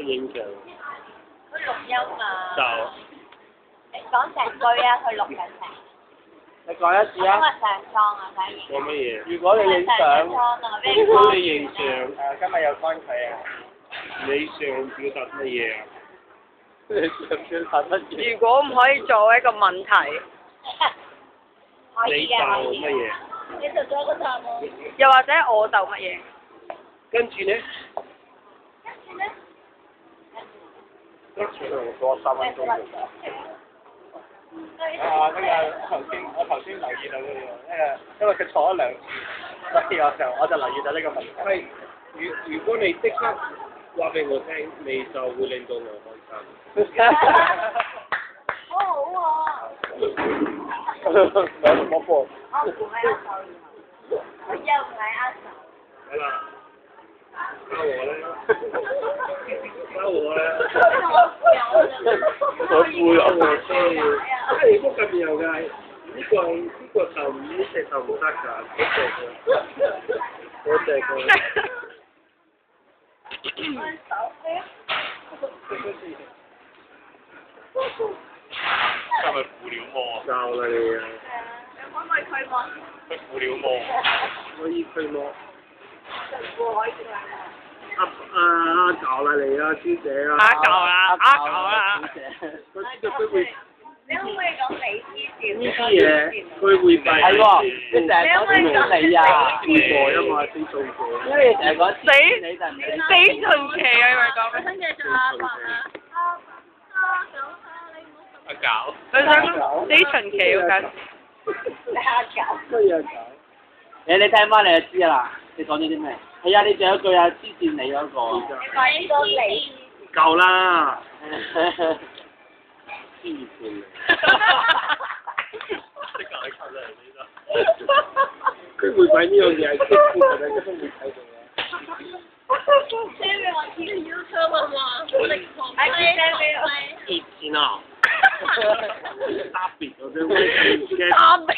影相？佢錄音啊！就你講成句啊，佢錄緊成。你講一次今日啊！上妝啊，反而。講乜嘢？如果你影相，上妝啊，俾你如果你影相，今日有乾佢啊！你想表達乜嘢啊？你想表達乜嘢？如果唔可以作為一個問題，你就可以嘅，可以嘅。乜嘢？你就做一個答案。又或者我就乜嘢？跟住咧？跟住我多3分鐘。啊！我頭先留意到呢個，因為佢錯咗2次，所以我就留意到呢個問題。係，如果你即刻話俾我聽，你就會令到我開心。好好喎。有什麼過？我唔係握手，我又唔係握手。係啦，包我咧，包我咧。我會啊！我知，係福入邊有㗎，呢個頭呢隻頭唔得㗎，嗰隻個。係咪負了魔啊？教啦你啊！你可唔可以驅魔？佢負了魔。可以驅魔。可以啦。教啦你啊，師姐啊！夠啦！佢會你可唔可以講你知呢啲嘢，佢會閉。係喎，你成日講你啊！數過啊嘛，先數過。因為你成日講死你就唔理。死神奇啊！你咪講咩？跟住做阿伯啊！阿搞。佢想死神奇嗰間。你阿狗。乜嘢搞？你聽翻你就知啦。你講咗啲咩？係啊，你仲有句啊，支持你嗰個。你講多你。夠啦！黐線。識講你靠真係呢個。佢會擺呢樣嘢係識嘅，大家都會睇到嘅。Send 我貼 YouTube 啊嘛，我哋狂 send 俾我。熱線啊！特別嗰啲。打邊。